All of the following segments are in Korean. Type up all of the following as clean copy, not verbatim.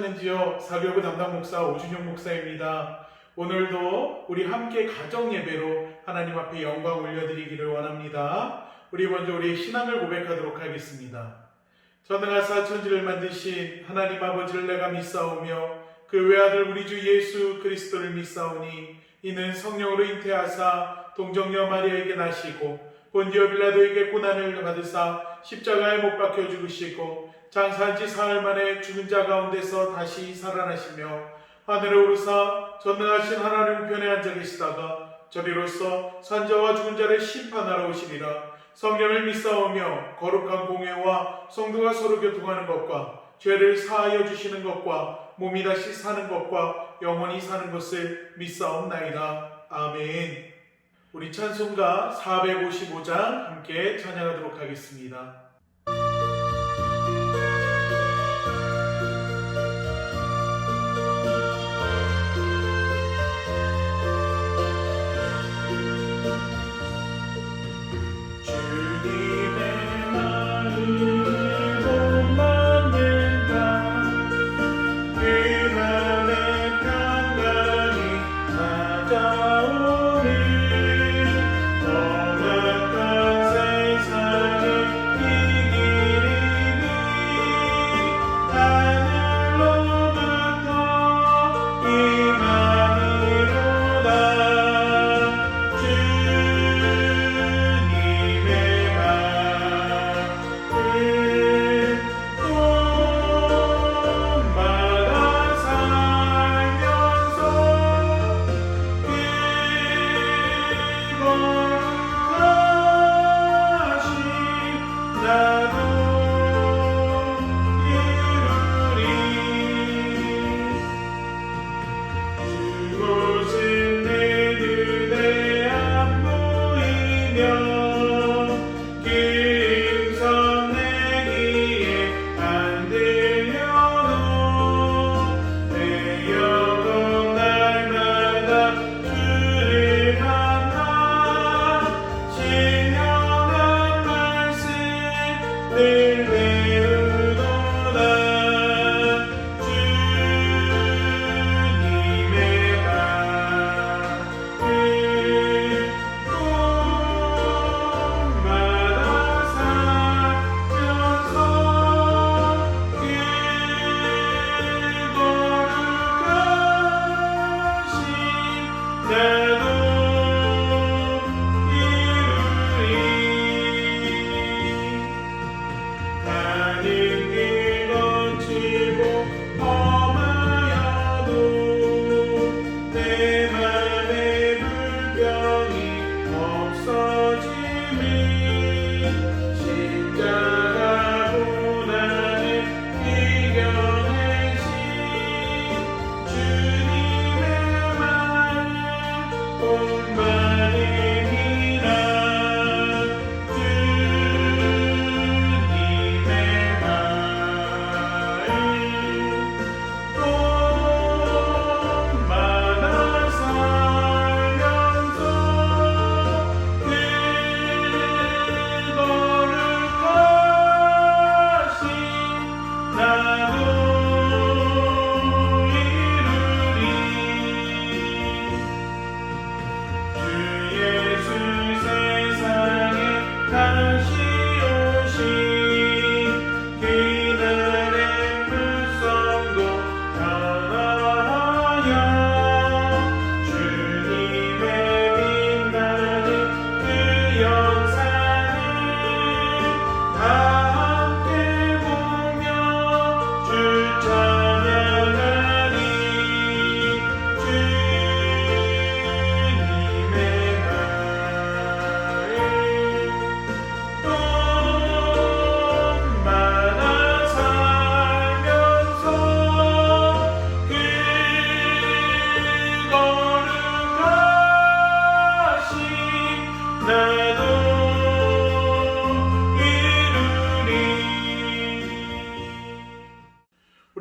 하시는지요? 사교부 담당 목사 오준영 목사입니다. 오늘도 우리 함께 가정 예배로 하나님 앞에 영광 올려드리기를 원합니다. 우리 먼저 우리의 신앙을 고백하도록 하겠습니다. 전능하사 천지를 만드신 하나님 아버지를 내가 믿사오며 그 외아들 우리 주 예수 그리스도를 믿사오니 이는 성령으로 잉태하사 동정녀 마리아에게 나시고 본디오 빌라도에게 고난을 받으사 십자가에 못 박혀 죽으시고 장사한 지 사흘 만에 죽은 자 가운데서 다시 살아나시며 하늘에 오르사 전능하신 하나님 우편에 앉아 계시다가 저리로서 산자와 죽은 자를 심판하러 오시리라. 성령을 믿사오며 거룩한 공회와 성도가 서로 교통하는 것과 죄를 사하여 주시는 것과 몸이 다시 사는 것과 영원히 사는 것을 믿사옵나이다. 아멘. 우리 찬송가 455장 함께 찬양하도록 하겠습니다.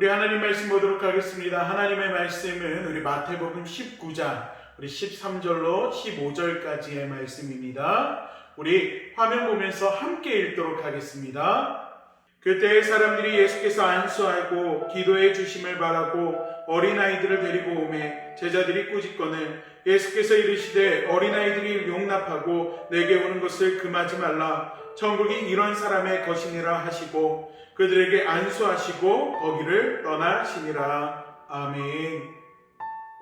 우리 하나님 말씀 보도록 하겠습니다. 하나님의 말씀은 우리 마태복음 19장 우리 13절로 15절까지의 말씀입니다. 우리 화면 보면서 함께 읽도록 하겠습니다. 그때 사람들이 예수께서 안수하고 기도해 주심을 바라고 어린아이들을 데리고 오매 제자들이 꾸짖거늘 예수께서 이르시되 어린아이들이 용납하고 내게 오는 것을 금하지 말라. 천국이 이런 사람의 것이니라 하시고 그들에게 안수하시고 거기를 떠나시니라. 아멘.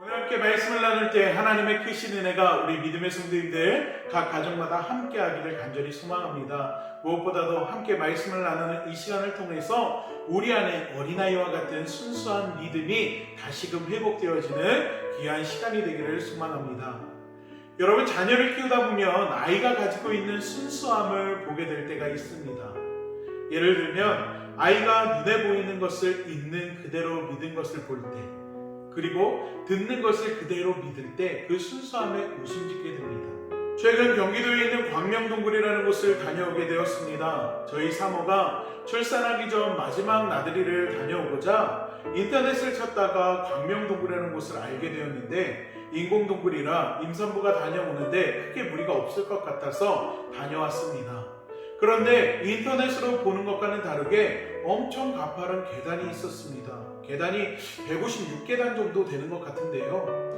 오늘 함께 말씀을 나눌 때 하나님의 크신 은혜가 우리 믿음의 성도님들 각 가정마다 함께 하기를 간절히 소망합니다. 무엇보다도 함께 말씀을 나누는 이 시간을 통해서 우리 안에 어린아이와 같은 순수한 믿음이 다시금 회복되어지는 귀한 시간이 되기를 소망합니다. 여러분, 자녀를 키우다 보면 아이가 가지고 있는 순수함을 보게 될 때가 있습니다. 예를 들면 아이가 눈에 보이는 것을 있는 그대로 믿은 것을 볼 때, 그리고 듣는 것을 그대로 믿을 때 그 순수함에 웃음 짓게 됩니다. 최근 경기도에 있는 광명동굴이라는 곳을 다녀오게 되었습니다. 저희 사모가 출산하기 전 마지막 나들이를 다녀오고자 인터넷을 찾다가 광명동굴이라는 곳을 알게 되었는데 인공동굴이라 임산부가 다녀오는데 크게 무리가 없을 것 같아서 다녀왔습니다. 그런데 인터넷으로 보는 것과는 다르게 엄청 가파른 계단이 있었습니다. 계단이 156계단 정도 되는 것 같은데요.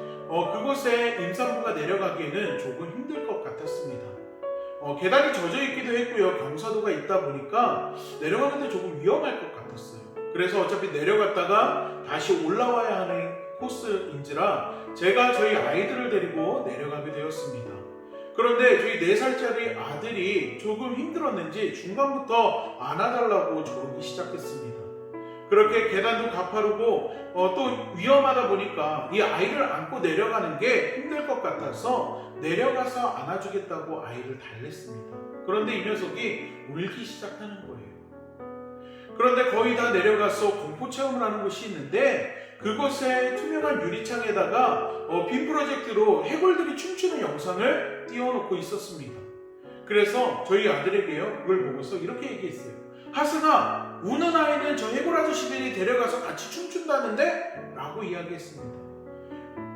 그곳에 임산부가 내려가기에는 조금 힘들 것 같았습니다. 계단이 젖어 있기도 했고요. 경사도가 있다 보니까 내려가는데 조금 위험할 것 같았어요. 그래서 어차피 내려갔다가 다시 올라와야 하는 코스인지라 제가 저희 아이들을 데리고 내려가게 되었습니다. 그런데 저희 4살짜리 아들이 조금 힘들었는지 중간부터 안아달라고 조르기 시작했습니다. 그렇게 계단도 가파르고 또 위험하다 보니까 이 아이를 안고 내려가는 게 힘들 것 같아서 내려가서 안아주겠다고 아이를 달랬습니다. 그런데 이 녀석이 울기 시작하는 거예요. 그런데 거의 다 내려가서 공포체험을 하는 곳이 있는데 그곳에 투명한 유리창에다가 빔 프로젝트로 해골들이 춤추는 영상을 띄워놓고 있었습니다. 그래서 저희 아들에게요, 그걸 보고서 이렇게 얘기했어요. 하승아, 우는 아이는 저 해골 아저씨들이 데려가서 같이 춤춘다는데? 라고 이야기했습니다.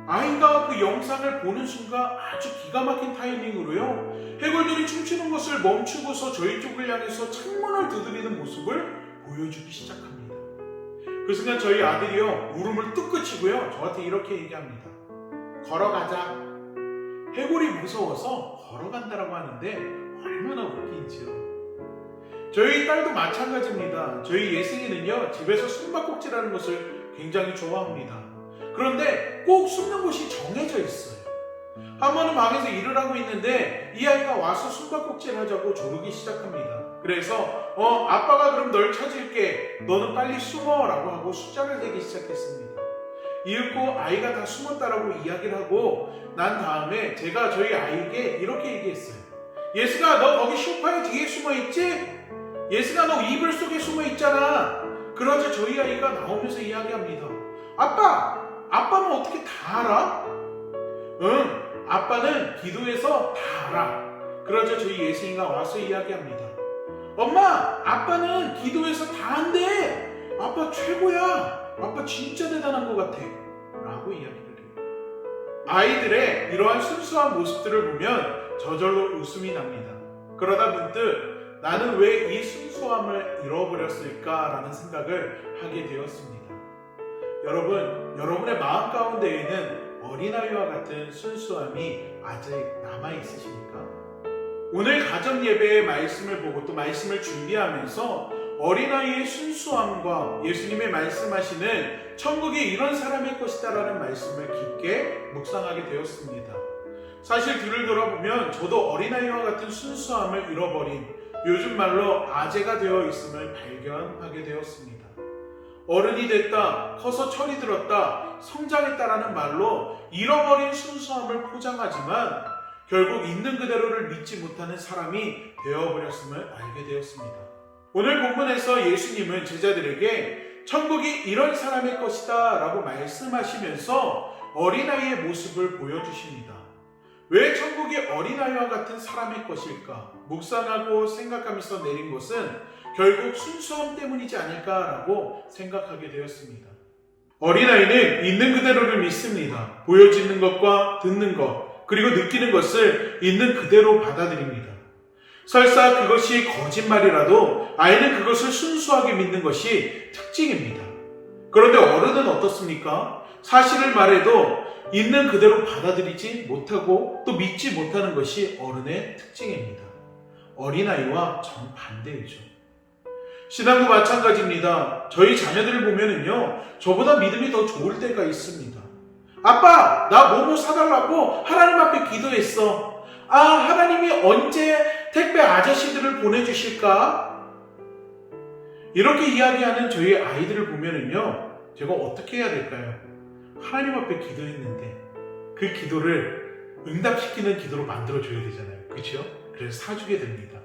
아이가 그 영상을 보는 순간 아주 기가 막힌 타이밍으로요, 해골들이 춤추는 것을 멈추고서 저희 쪽을 향해서 창문을 두드리는 모습을 보여주기 시작합니다. 그 순간 저희 아들이요, 울음을 뚝 그치고요, 저한테 이렇게 얘기합니다. 걸어가자. 해골이 무서워서 걸어간다라고 하는데 얼마나 웃긴지요. 저희 딸도 마찬가지입니다. 저희 예승이는요, 집에서 숨바꼭질하는 것을 굉장히 좋아합니다. 그런데 꼭 숨는 곳이 정해져 있어요. 한 번은 방에서 일을 하고 있는데 이 아이가 와서 숨바꼭질 하자고 조르기 시작합니다. 그래서 아빠가 그럼 널 찾을게, 너는 빨리 숨어 라고 하고 숫자를 세기 시작했습니다. 이윽고 아이가 다 숨었다라고 이야기를 하고 난 다음에 제가 저희 아이에게 이렇게 얘기했어요. 예승아, 너 거기 소파에 뒤에 숨어 있지? 예승아, 너 이불 속에 숨어 있잖아. 그러자 저희 아이가 나오면서 이야기합니다. 아빠는 어떻게 다 알아? 응, 아빠는 기도해서 다 알아. 그러자 저희 예승이가 와서 이야기합니다. 엄마, 아빠는 기도해서 다 한대. 아빠 최고야. 아빠 진짜 대단한 것 같아. 라고 이야기를 해요. 아이들의 이러한 순수한 모습들을 보면 저절로 웃음이 납니다. 그러다 문득 나는 왜 이 순수함을 잃어버렸을까라는 생각을 하게 되었습니다. 여러분, 여러분의 마음 가운데에는 어린아이와 같은 순수함이 아직 남아있으십니까? 오늘 가정 예배의 말씀을 보고 또 말씀을 준비하면서 어린아이의 순수함과 예수님의 말씀하시는 천국이 이런 사람의 것이다 라는 말씀을 깊게 묵상하게 되었습니다. 사실 뒤를 돌아보면 저도 어린아이와 같은 순수함을 잃어버린, 요즘 말로 아재가 되어 있음을 발견하게 되었습니다. 어른이 됐다, 커서 철이 들었다, 성장했다라는 말로 잃어버린 순수함을 포장하지만 결국 있는 그대로를 믿지 못하는 사람이 되어버렸음을 알게 되었습니다. 오늘 본문에서 예수님은 제자들에게 천국이 이런 사람의 것이다 라고 말씀하시면서 어린아이의 모습을 보여주십니다. 왜 천국이 어린아이와 같은 사람의 것일까? 묵상하고 생각하면서 내린 것은 결국 순수함 때문이지 않을까라고 생각하게 되었습니다. 어린아이는 있는 그대로를 믿습니다. 보여지는 것과 듣는 것, 그리고 느끼는 것을 있는 그대로 받아들입니다. 설사 그것이 거짓말이라도 아이는 그것을 순수하게 믿는 것이 특징입니다. 그런데 어른은 어떻습니까? 사실을 말해도 있는 그대로 받아들이지 못하고 또 믿지 못하는 것이 어른의 특징입니다. 어린아이와 정반대이죠. 신앙도 마찬가지입니다. 저희 자녀들을 보면은요, 저보다 믿음이 더 좋을 때가 있습니다. 아빠, 나 뭐뭐 사달라고 하나님 앞에 기도했어. 하나님이 언제 택배 아저씨들을 보내주실까? 이렇게 이야기하는 저희 아이들을 보면은요, 제가 어떻게 해야 될까요? 하나님 앞에 기도했는데 그 기도를 응답시키는 기도로 만들어줘야 되잖아요. 그렇죠? 그래서 사주게 됩니다.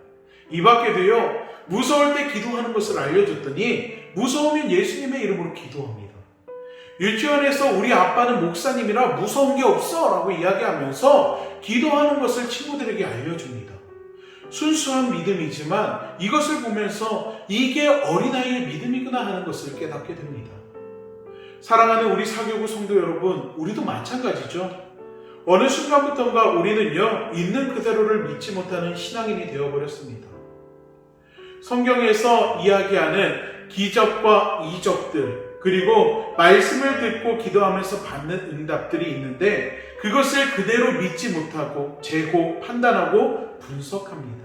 이 밖에도요, 무서울 때 기도하는 것을 알려줬더니 무서우면 예수님의 이름으로 기도합니다. 유치원에서 우리 아빠는 목사님이라 무서운 게 없어 라고 이야기하면서 기도하는 것을 친구들에게 알려줍니다. 순수한 믿음이지만 이것을 보면서 이게 어린아이의 믿음이구나 하는 것을 깨닫게 됩니다. 사랑하는 우리 사교구 성도 여러분, 우리도 마찬가지죠. 어느 순간부터인가 우리는요, 있는 그대로를 믿지 못하는 신앙인이 되어버렸습니다. 성경에서 이야기하는 기적과 이적들, 그리고 말씀을 듣고 기도하면서 받는 응답들이 있는데 그것을 그대로 믿지 못하고 재고, 판단하고 분석합니다.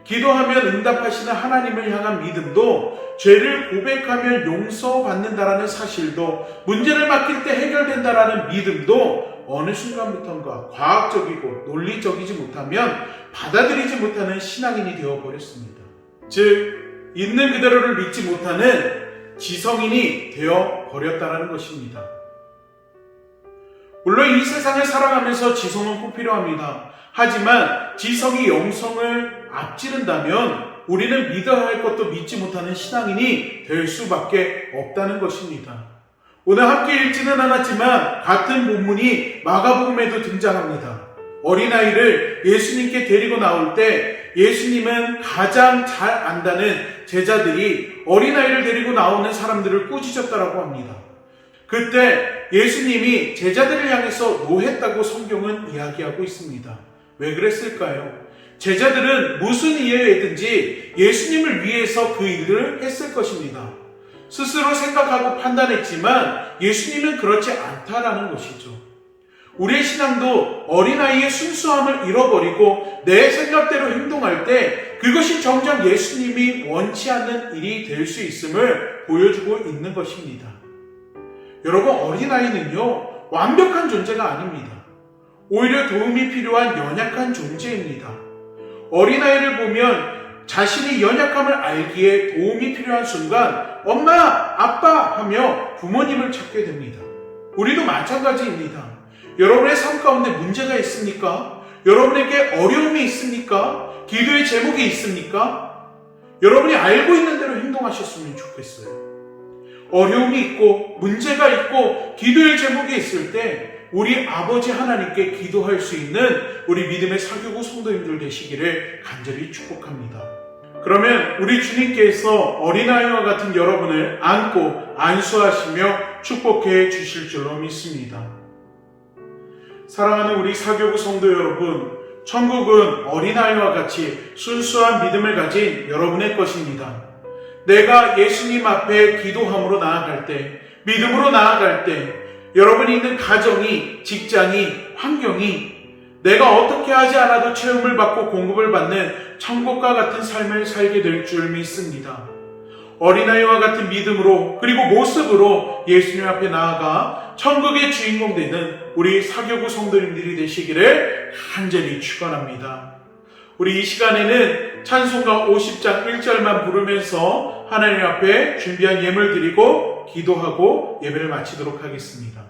기도하면 응답하시는 하나님을 향한 믿음도, 죄를 고백하면 용서받는다라는 사실도, 문제를 맡길 때 해결된다라는 믿음도 어느 순간부터인가 과학적이고 논리적이지 못하면 받아들이지 못하는 신앙인이 되어버렸습니다. 즉, 있는 그대로를 믿지 못하는 지성인이 되어버렸다는 것입니다. 물론 이 세상을 살아가면서 지성은 꼭 필요합니다. 하지만 지성이 영성을 앞지른다면 우리는 믿어야 할 것도 믿지 못하는 신앙인이 될 수밖에 없다는 것입니다. 오늘 함께 읽지는 않았지만 같은 본문이 마가복음에도 등장합니다. 어린아이를 예수님께 데리고 나올 때 예수님은 가장 잘 안다는 제자들이 어린아이를 데리고 나오는 사람들을 꾸짖었다라고 합니다. 그때 예수님이 제자들을 향해서 노했다고 성경은 이야기하고 있습니다. 왜 그랬을까요? 제자들은 무슨 이유에든지 예수님을 위해서 그 일을 했을 것입니다. 스스로 생각하고 판단했지만 예수님은 그렇지 않다라는 것이죠. 우리의 신앙도 어린아이의 순수함을 잃어버리고 내 생각대로 행동할 때 그것이 정작 예수님이 원치 않는 일이 될 수 있음을 보여주고 있는 것입니다. 여러분, 어린아이는요, 완벽한 존재가 아닙니다. 오히려 도움이 필요한 연약한 존재입니다. 어린아이를 보면 자신이 연약함을 알기에 도움이 필요한 순간 엄마, 아빠 하며 부모님을 찾게 됩니다. 우리도 마찬가지입니다. 여러분의 삶 가운데 문제가 있습니까? 여러분에게 어려움이 있습니까? 기도의 제목이 있습니까? 여러분이 알고 있는 대로 행동하셨으면 좋겠어요. 어려움이 있고 문제가 있고 기도의 제목이 있을 때 우리 아버지 하나님께 기도할 수 있는 우리 믿음의 사교구 성도님들 되시기를 간절히 축복합니다. 그러면 우리 주님께서 어린아이와 같은 여러분을 안고 안수하시며 축복해 주실 줄로 믿습니다. 사랑하는 우리 사교구 성도 여러분, 천국은 어린아이와 같이 순수한 믿음을 가진 여러분의 것입니다. 내가 예수님 앞에 기도함으로 나아갈 때, 믿음으로 나아갈 때 여러분이 있는 가정이, 직장이, 환경이 내가 어떻게 하지 않아도 체험을 받고 공급을 받는 천국과 같은 삶을 살게 될 줄 믿습니다. 어린아이와 같은 믿음으로 그리고 모습으로 예수님 앞에 나아가 천국의 주인공 되는 우리 사교구 성도님들이 되시기를 간절히 축원합니다. 우리 이 시간에는 찬송가 50장 1절만 부르면서 하나님 앞에 준비한 예물 드리고 기도하고 예배를 마치도록 하겠습니다.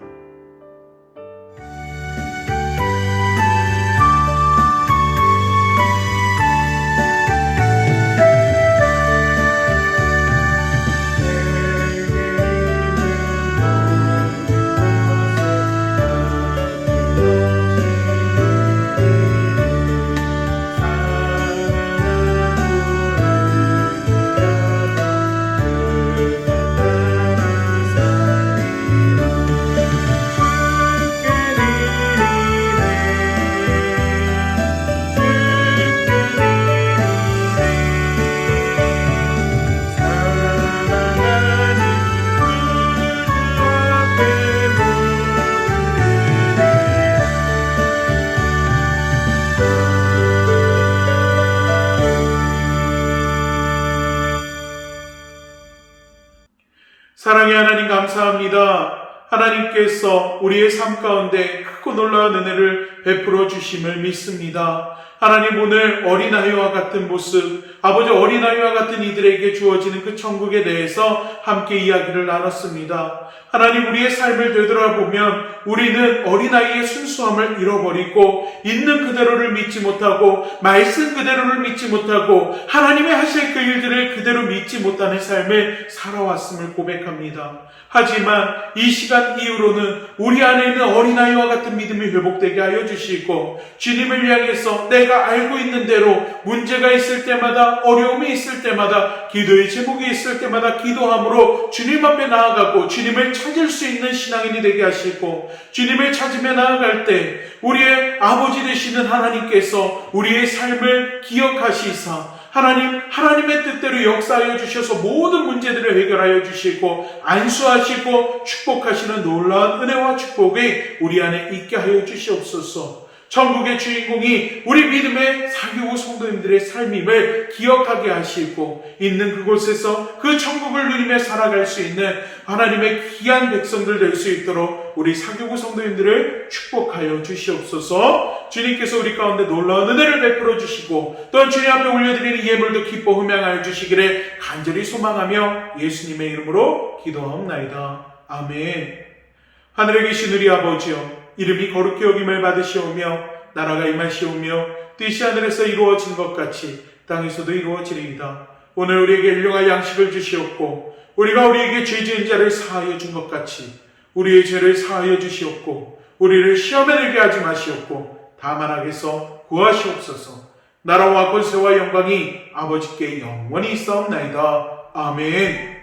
감사합니다. 하나님께서 우리의 삶 가운데 크고 놀라운 은혜를 베풀어 주심을 믿습니다. 하나님, 오늘 어린아이와 같은 모습, 아버지 어린아이와 같은 이들에게 주어지는 그 천국에 대해서 함께 이야기를 나눴습니다. 하나님, 우리의 삶을 되돌아보면 우리는 어린아이의 순수함을 잃어버리고 있는 그대로를 믿지 못하고 말씀 그대로를 믿지 못하고 하나님이 하실 그 일들을 그대로 믿지 못하는 삶을 살아왔음을 고백합니다. 하지만 이 시간 이후로는 우리 안에 있는 어린아이와 같은 믿음이 회복되게 하여 주시고, 주님을 향해서 내가 알고 있는 대로 문제가 있을 때마다, 어려움이 있을 때마다, 기도의 제목이 있을 때마다 기도함으로 주님 앞에 나아가고 주님을 찾을 수 있는 신앙인이 되게 하시고, 주님을 찾으며 나아갈 때 우리의 아버지 되시는 하나님께서 우리의 삶을 기억하시사 하나님의 뜻대로 역사하여 주셔서 모든 문제들을 해결하여 주시고 안수하시고 축복하시는 놀라운 은혜와 축복이 우리 안에 있게 하여 주시옵소서. 천국의 주인공이 우리 믿음의 사교우 성도님들의 삶임을 기억하게 하시고, 있는 그곳에서 그 천국을 누리며 살아갈 수 있는 하나님의 귀한 백성들 될 수 있도록 우리 사교우 성도님들을 축복하여 주시옵소서. 주님께서 우리 가운데 놀라운 은혜를 베풀어 주시고, 또한 주님 앞에 올려드리는 예물도 기뻐 흠양하여 주시기를 간절히 소망하며 예수님의 이름으로 기도하옵나이다. 아멘. 하늘에 계신 우리 아버지여, 이름이 거룩히 여김을 받으시오며 나라가 임하시오며 뜻이 하늘에서 이루어진 것 같이 땅에서도 이루어지리이다. 오늘 우리에게 일용할 양식을 주시옵고, 우리가 우리에게 죄 지은 자를 사하여 준 것 같이 우리의 죄를 사하여 주시옵고, 우리를 시험에 들게 하지 마시옵고 다만 악에서 구하시옵소서. 나라와 권세와 영광이 아버지께 영원히 있사옵나이다. 아멘.